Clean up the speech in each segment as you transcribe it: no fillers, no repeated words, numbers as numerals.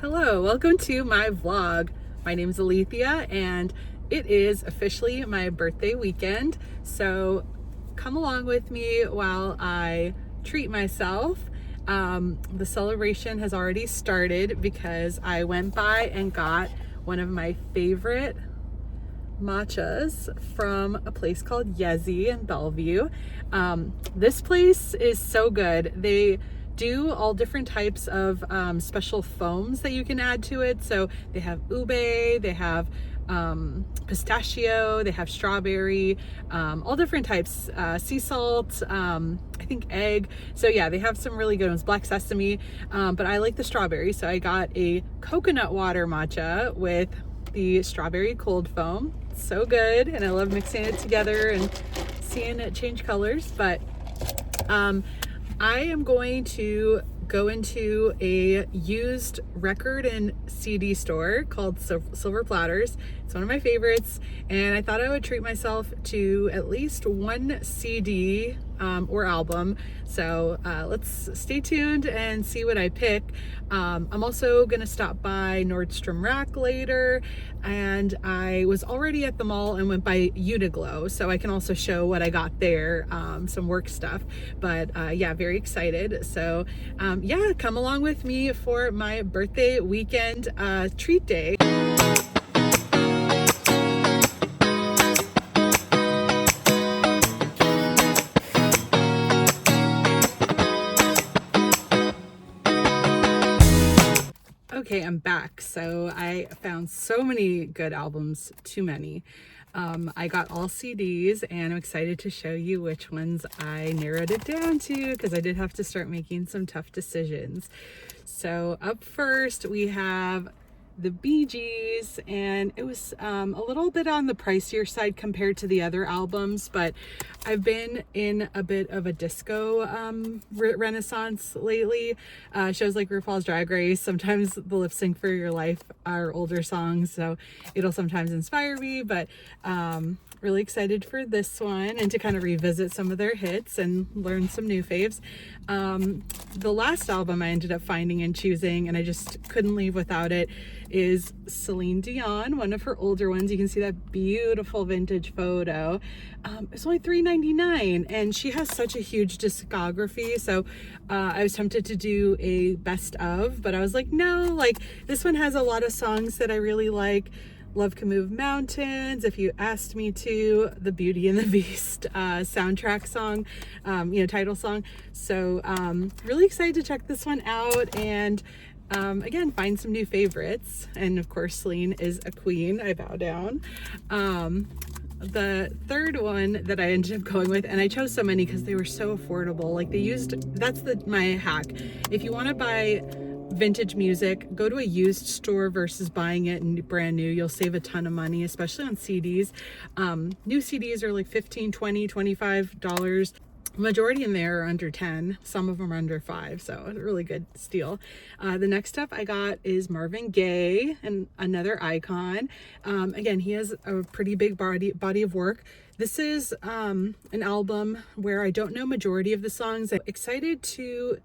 Hello, welcome to my vlog. My name is Alethea and it is officially my birthday weekend. So come along with me while I treat myself. The celebration has already started because I went by and got one of my favorite matchas from a place called Yezi in Bellevue. This place is so good. They do all different types of special foams that you can add to it. So they have ube, they have pistachio, they have strawberry, all different types, sea salt, I think egg. So yeah, they have some really good ones, black sesame, but I like the strawberry. So I got a coconut water matcha with the strawberry cold foam. So good, and I love mixing it together and seeing it change colors. But I am going to go into a used record and CD store called Silver Platters. It's one of my favorites, and I thought I would treat myself to at least one CD or album. So let's stay tuned and see what I pick. I'm also gonna stop by Nordstrom Rack later, and I was already at the mall and went by Uniqlo, so I can also show what I got there, some work stuff. But yeah, very excited. So yeah, come along with me for my birthday weekend treat day. Okay, I'm back. So I found so many good albums, too many. I got all CDs and I'm excited to show you which ones I narrowed it down to, because I did have to start making some tough decisions. So up first we have the Bee Gees, and it was a little bit on the pricier side compared to the other albums, but I've been in a bit of a disco renaissance lately. Shows like RuPaul's Drag Race, sometimes the Lip Sync for Your Life are older songs, so it'll sometimes inspire me, but really excited for this one and to kind of revisit some of their hits and learn some new faves. The last album I ended up finding and choosing, and I just couldn't leave without it, is Celine Dion, one of her older ones. You can see that beautiful vintage photo. It's only $3.99, and she has such a huge discography, so I was tempted to do a best of, but I was like, no, like this one has a lot of songs that I really like. Love Can Move Mountains, If You Asked Me To, the Beauty and the Beast soundtrack song, title song. So really excited to check this one out and again, find some new favorites. And of course, Celine is a queen, I bow down. The third one that I ended up going with, and I chose so many because they were so affordable. Like that's my hack. If you want to buy vintage music, go to a used store versus buying it brand new. You'll save a ton of money, especially on CDs. New CDs are like $15, $20, $25. Majority in there are under 10. Some of them are under 5, so a really good steal. The next up I got is Marvin Gaye, and another icon. Again, he has a pretty big body of work. This is an album where I don't know majority of the songs. I'm excited to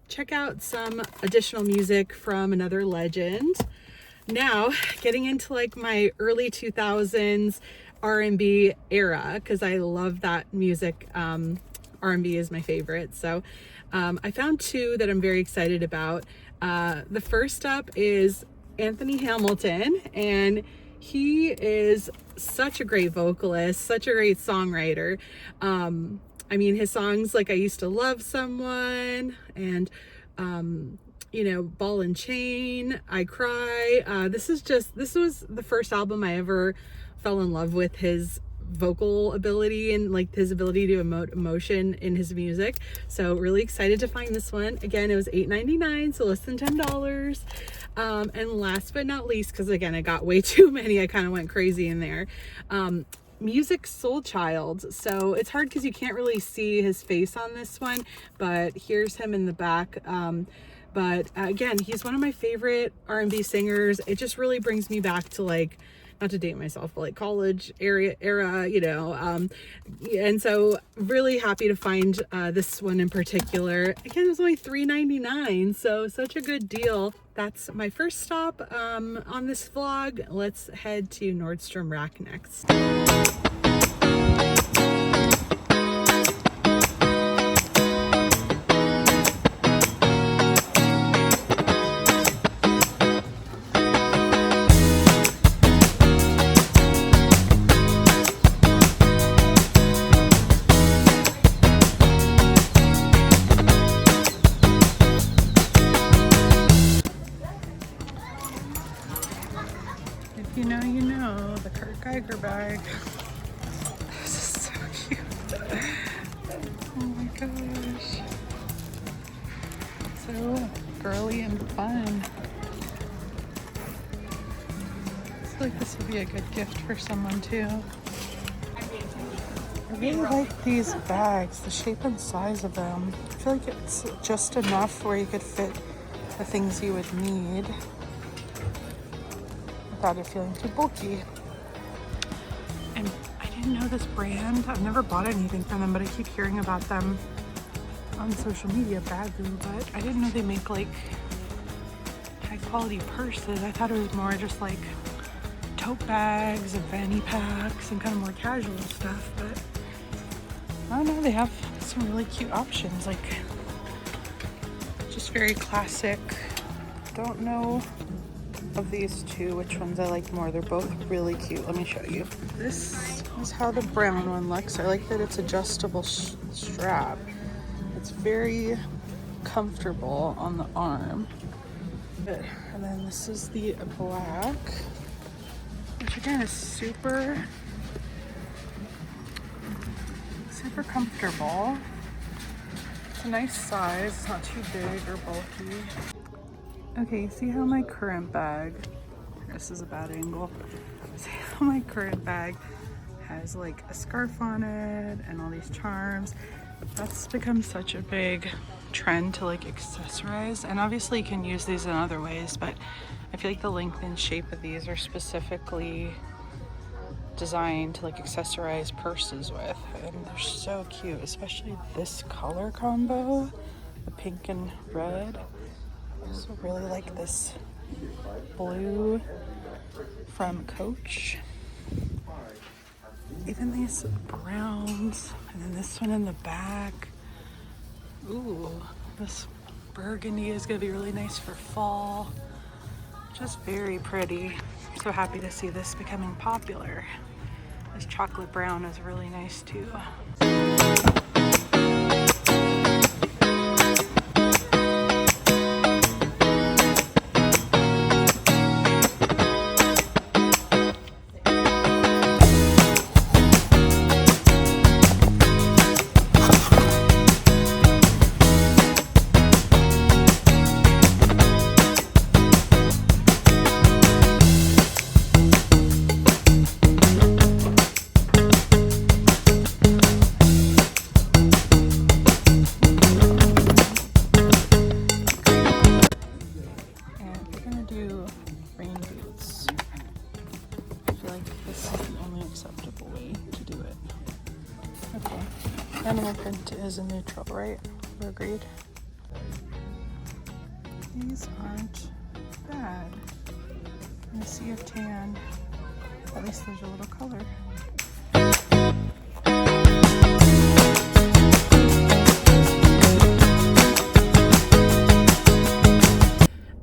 check out some additional music from another legend. Now, getting into like my early 2000s R&B era, because I love that music. R&B is my favorite. So I found two that I'm very excited about. The first up is Anthony Hamilton, and he is such a great vocalist, such a great songwriter. I mean, his songs like I Used to Love Someone and Ball and Chain, I Cry. This was the first album I ever fell in love with his vocal ability and like his ability to emote emotion in his music. So really excited to find this one. Again, it was $8.99, so less than $10. And last but not least, because again I got way too many, I kind of went crazy in there. Musiq Soulchild. So it's hard because you can't really see his face on this one, but here's him in the back. But again, he's one of my favorite R&B singers. It just really brings me back to like not to date myself, but like college era, you know. And so really happy to find this one in particular. Again, it was only $3.99, so such a good deal. That's my first stop on this vlog. Let's head to Nordstrom Rack next. You know, you know, the Kurt Geiger bag. This is so cute. Oh my gosh. So girly and fun. I feel like this would be a good gift for someone too. I really like these bags, the shape and size of them. I feel like it's just enough where you could fit the things you would need without it feeling too bulky. And I didn't know this brand. I've never bought anything from them, but I keep hearing about them on social media, Baggu, but I didn't know they make like high quality purses. I thought it was more just like tote bags and fanny packs and kind of more casual stuff, but I don't know, they have some really cute options, like just very classic. Don't know of these two which ones I like more. They're both really cute. Let me show you. This is how the brown one looks. I like that it's adjustable strap. It's very comfortable on the arm. And then this is the black, which again is super comfortable. It's a nice size. It's not too big or bulky. Okay, see how my current bag, this is a bad angle, see how my current bag has like a scarf on it and all these charms. That's become such a big trend to like accessorize, and obviously you can use these in other ways, but I feel like the length and shape of these are specifically designed to like accessorize purses with, and they're so cute, especially this color combo, the pink and red. I also really like this blue from Coach. Even these browns, and then this one in the back. Ooh, this burgundy is gonna be really nice for fall. Just very pretty. So happy to see this becoming popular. This chocolate brown is really nice too. Animal print is a neutral, right? We agreed. These aren't bad. In a sea of tan, at least there's a little color.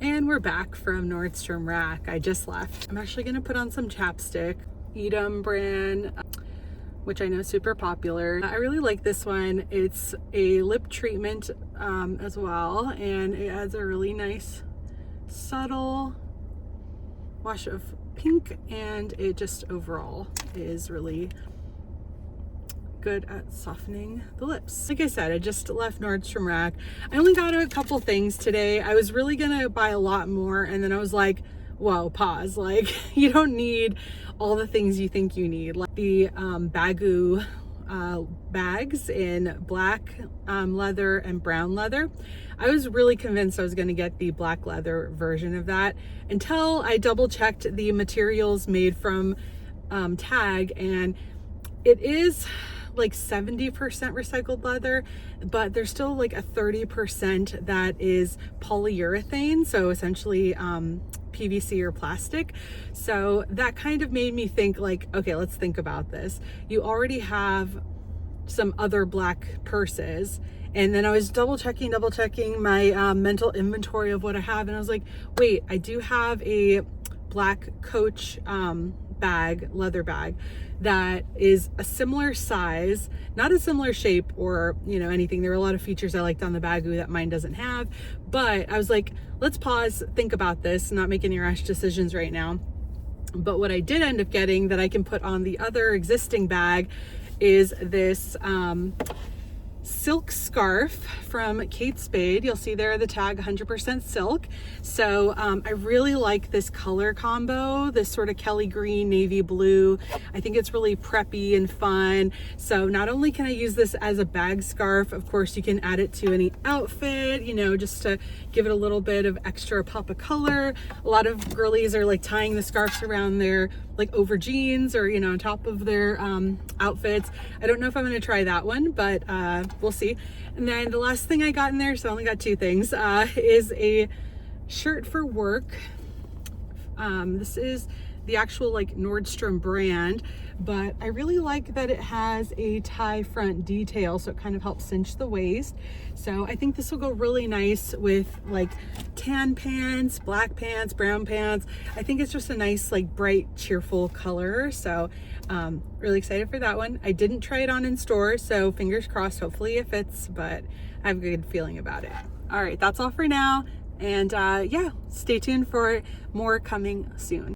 And we're back from Nordstrom Rack. I just left. I'm actually gonna put on some chapstick, Edam brand, which I know is super popular. I really like this one. It's a lip treatment as well, and it adds a really nice subtle wash of pink, and it just overall is really good at softening the lips. Like I said, I just left Nordstrom Rack. I only got a couple things today. I was really gonna buy a lot more, and then I was like, whoa, pause. Like, you don't need all the things you think you need. Like the Baggu bags in black leather and brown leather. I was really convinced I was going to get the black leather version of that until I double checked the materials made from TAG, and it is like 70% recycled leather, but there's still like a 30% that is polyurethane, so essentially PVC or plastic. So that kind of made me think like, okay, let's think about this. You already have some other black purses, and then I was double checking my mental inventory of what I have, and I was like, wait, I do have a black Coach bag, leather bag, that is a similar size, not a similar shape or anything. There were a lot of features I liked on the Baggu that mine doesn't have, but I was like, let's pause, think about this, not make any rash decisions right now. But what I did end up getting that I can put on the other existing bag is this silk scarf from Kate Spade. You'll see there the tag 100% silk. So I really like this color combo, this sort of Kelly green, navy blue. I think it's really preppy and fun. So not only can I use this as a bag scarf, of course you can add it to any outfit, just to give it a little bit of extra pop of color. A lot of girlies are like tying the scarves around their over jeans or on top of their outfits. I don't know if I'm going to try that one, but we'll see. And then the last thing I got in there, so I only got two things, is a shirt for work. This is the actual Nordstrom brand, but I really like that it has a tie front detail, so it kind of helps cinch the waist. So I think this will go really nice with tan pants, black pants, brown pants. I think it's just a nice bright, cheerful color. So really excited for that one. I didn't try it on in store, so fingers crossed, hopefully it fits, but I have a good feeling about it. All right, that's all for now. And yeah, stay tuned for more coming soon.